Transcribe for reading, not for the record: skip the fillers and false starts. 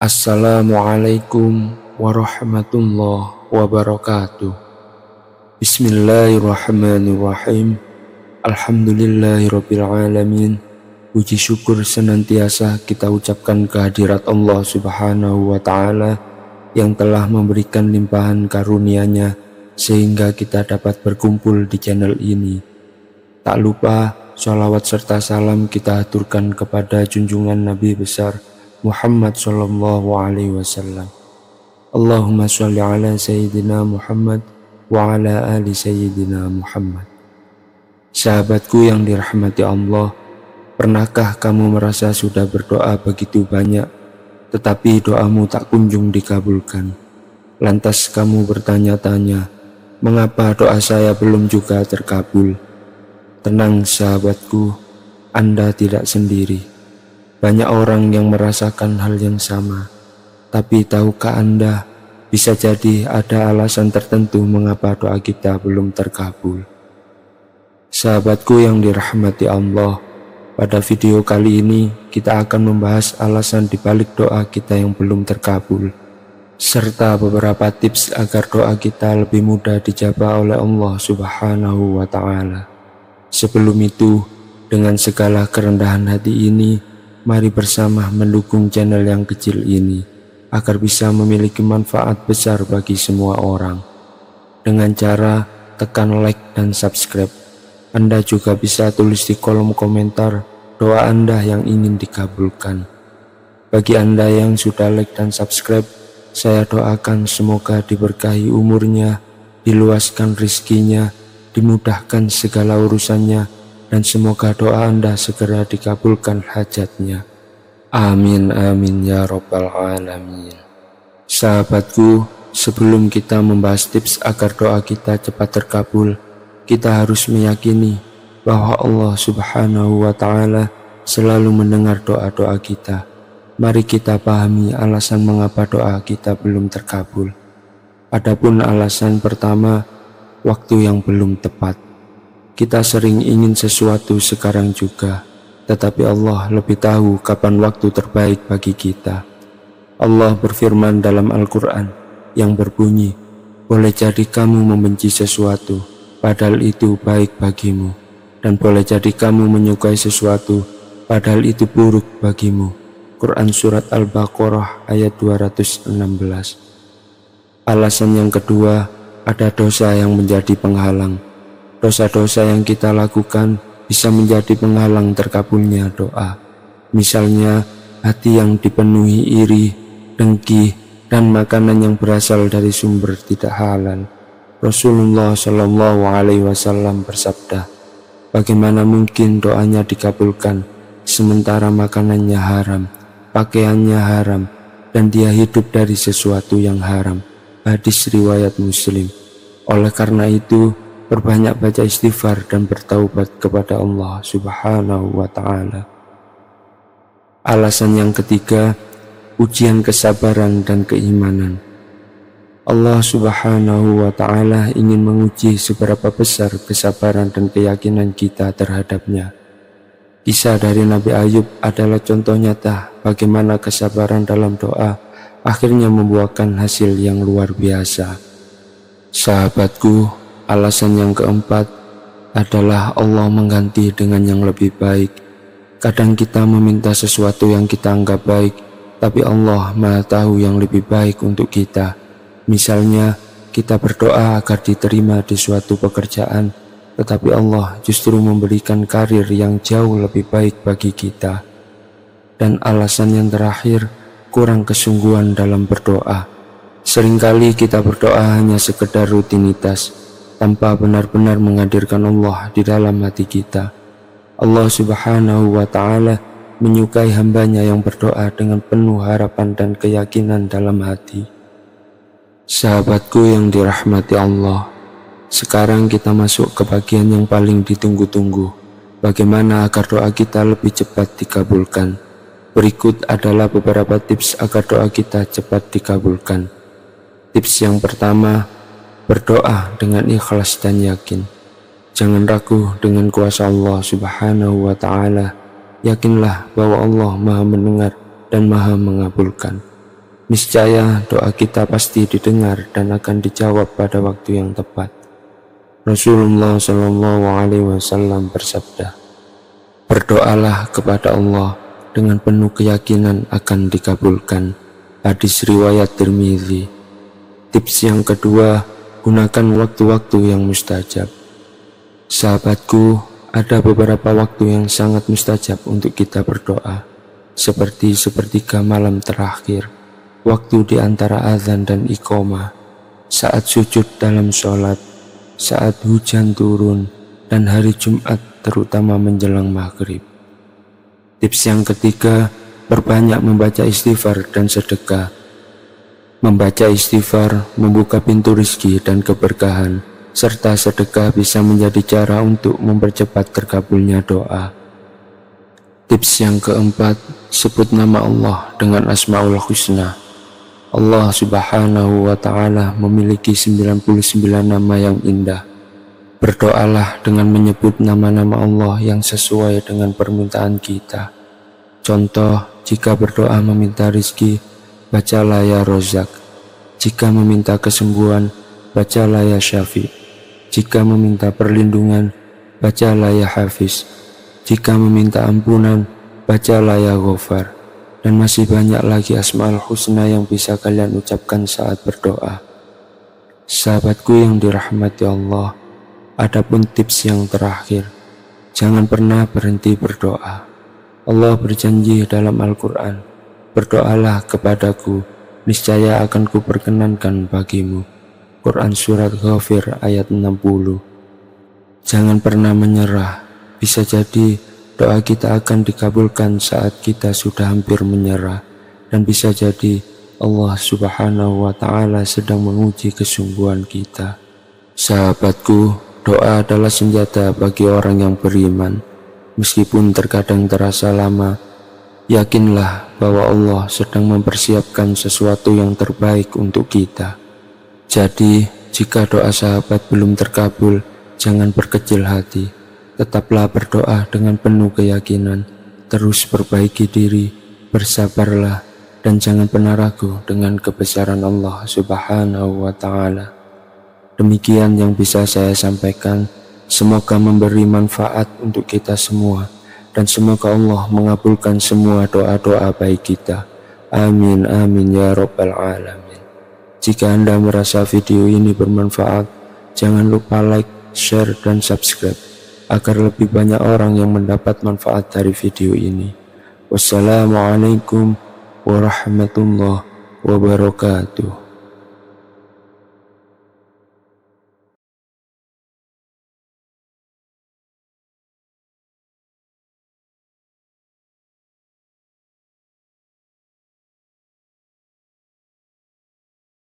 Assalamualaikum warahmatullahi wabarakatuh. Bismillahirrahmanirrahim. Alhamdulillahirabbil alamin. Puji syukur senantiasa kita ucapkan kehadirat Allah Subhanahu wa taala yang telah memberikan limpahan karunia-Nya sehingga kita dapat berkumpul di channel ini. Tak lupa sholawat serta salam kita aturkan kepada junjungan Nabi besar Muhammad sallallahu alaihi wasallam. Allahumma sholli ala sayyidina Muhammad wa ala ali sayyidina Muhammad. Sahabatku yang dirahmati Allah, pernahkah kamu merasa sudah berdoa begitu banyak, tetapi doamu tak kunjung dikabulkan? Lantas kamu bertanya-tanya, mengapa doa saya belum juga terkabul? Tenang sahabatku, Anda tidak sendiri. Banyak orang yang merasakan hal yang sama, tapi tahukah Anda, bisa jadi ada alasan tertentu mengapa doa kita belum terkabul. Sahabatku yang dirahmati Allah, pada video kali ini kita akan membahas alasan dibalik doa kita yang belum terkabul, serta beberapa tips agar doa kita lebih mudah dijabah oleh Allah Subhanahu wa ta'ala. Sebelum itu, dengan segala kerendahan hati ini, mari bersama mendukung channel yang kecil ini agar bisa memiliki manfaat besar bagi semua orang. Dengan cara tekan like dan subscribe. Anda juga bisa tulis di kolom komentar doa Anda yang ingin dikabulkan. Bagi Anda yang sudah like dan subscribe, saya doakan semoga diberkahi umurnya, diluaskan rizkinya, dimudahkan segala urusannya, dan semoga doa Anda segera dikabulkan hajatnya. Amin amin ya rabbal alamin. Sahabatku, sebelum kita membahas tips agar doa kita cepat terkabul, kita harus meyakini bahwa Allah Subhanahu wa ta'ala selalu mendengar doa-doa kita. Mari kita pahami alasan mengapa doa kita belum terkabul. Adapun alasan pertama, waktu yang belum tepat. Kita sering ingin sesuatu sekarang juga, tetapi Allah lebih tahu kapan waktu terbaik bagi kita. Allah berfirman dalam Al-Quran yang berbunyi, boleh jadi kamu membenci sesuatu, padahal itu baik bagimu. Dan boleh jadi kamu menyukai sesuatu, padahal itu buruk bagimu. Quran Surat Al-Baqarah ayat 216. Alasan yang kedua, ada dosa yang menjadi penghalang. Dosa-dosa yang kita lakukan bisa menjadi penghalang terkabulnya doa. Misalnya, hati yang dipenuhi iri, dengki, dan makanan yang berasal dari sumber tidak halal. Rasulullah Shallallahu Alaihi Wasallam bersabda, bagaimana mungkin doanya dikabulkan sementara makanannya haram, pakaiannya haram, dan dia hidup dari sesuatu yang haram. Hadis riwayat Muslim. Oleh karena itu, perbanyak baca istighfar dan bertaubat kepada Allah Subhanahu wa ta'ala. Alasan yang ketiga, ujian kesabaran dan keimanan. Allah Subhanahu wa ta'ala ingin menguji seberapa besar kesabaran dan keyakinan kita terhadapnya. Kisah dari Nabi Ayub adalah contoh nyata bagaimana kesabaran dalam doa akhirnya membuahkan hasil yang luar biasa. Sahabatku, alasan yang keempat adalah Allah mengganti dengan yang lebih baik. Kadang kita meminta sesuatu yang kita anggap baik, tapi Allah Maha tahu yang lebih baik untuk kita. Misalnya, kita berdoa agar diterima di suatu pekerjaan, tetapi Allah justru memberikan karir yang jauh lebih baik bagi kita. Dan alasan yang terakhir, kurang kesungguhan dalam berdoa. Seringkali kita berdoa hanya sekedar rutinitas, tanpa benar-benar menghadirkan Allah di dalam hati kita. Allah Subhanahu wa ta'ala menyukai hambanya yang berdoa dengan penuh harapan dan keyakinan dalam hati. Sahabatku yang dirahmati Allah, sekarang kita masuk ke bagian yang paling ditunggu-tunggu. Bagaimana agar doa kita lebih cepat dikabulkan? Berikut adalah beberapa tips agar doa kita cepat dikabulkan. Tips yang pertama, berdoa dengan ikhlas dan yakin. Jangan ragu dengan kuasa Allah Subhanahu wa ta'ala. Yakinlah bahwa Allah Maha mendengar dan Maha mengabulkan. Niscaya doa kita pasti didengar dan akan dijawab pada waktu yang tepat. Rasulullah Shallallahu Alaihi Wasallam bersabda, "Berdoalah kepada Allah dengan penuh keyakinan akan dikabulkan." Hadis riwayat Tirmidzi. Tips yang kedua, gunakan waktu-waktu yang mustajab. Sahabatku, ada beberapa waktu yang sangat mustajab untuk kita berdoa, seperti sepertiga malam terakhir, waktu di antara azan dan iqamah, saat sujud dalam sholat, saat hujan turun, dan hari Jumat terutama menjelang maghrib. Tips yang ketiga, perbanyak membaca istighfar dan sedekah. Membaca istighfar membuka pintu rizki dan keberkahan, serta sedekah bisa menjadi cara untuk mempercepat terkabulnya doa. Tips yang keempat, sebut nama Allah dengan Asmaul Husna. Allah Subhanahu wa Ta'ala memiliki 99 nama yang indah. Berdoalah dengan menyebut nama-nama Allah yang sesuai dengan permintaan kita. Contoh, jika berdoa meminta rizki, bacalah ya Rozak. Jika meminta kesembuhan, bacalah ya Syafi. Jika meminta perlindungan, bacalah ya Hafiz. Jika meminta ampunan, bacalah ya Ghafar. Dan masih banyak lagi Asmaul Husna yang bisa kalian ucapkan saat berdoa. Sahabatku yang dirahmati Allah, adapun tips yang terakhir, jangan pernah berhenti berdoa. Allah berjanji dalam Al-Quran, "Berdoalah kepadaku, niscaya akan kuperkenankan bagimu." Quran Surat Ghafir ayat 60. Jangan pernah menyerah, bisa jadi doa kita akan dikabulkan saat kita sudah hampir menyerah, dan bisa jadi Allah Subhanahu wa Ta'ala sedang menguji kesungguhan kita. Sahabatku, doa adalah senjata bagi orang yang beriman. Meskipun terkadang terasa lama, yakinlah bahwa Allah sedang mempersiapkan sesuatu yang terbaik untuk kita. Jadi, jika doa sahabat belum terkabul, jangan berkecil hati. Tetaplah berdoa dengan penuh keyakinan, terus perbaiki diri, bersabarlah, dan jangan pernah ragu dengan kebesaran Allah Subhanahu wa Ta'ala. Demikian yang bisa saya sampaikan. Semoga memberi manfaat untuk kita semua, dan semoga Allah mengabulkan semua doa-doa baik kita. Amin, amin ya Rabbal Alamin. Jika Anda merasa video ini bermanfaat, jangan lupa like, share, dan subscribe, agar lebih banyak orang yang mendapat manfaat dari video ini. Wassalamualaikum warahmatullahi wabarakatuh.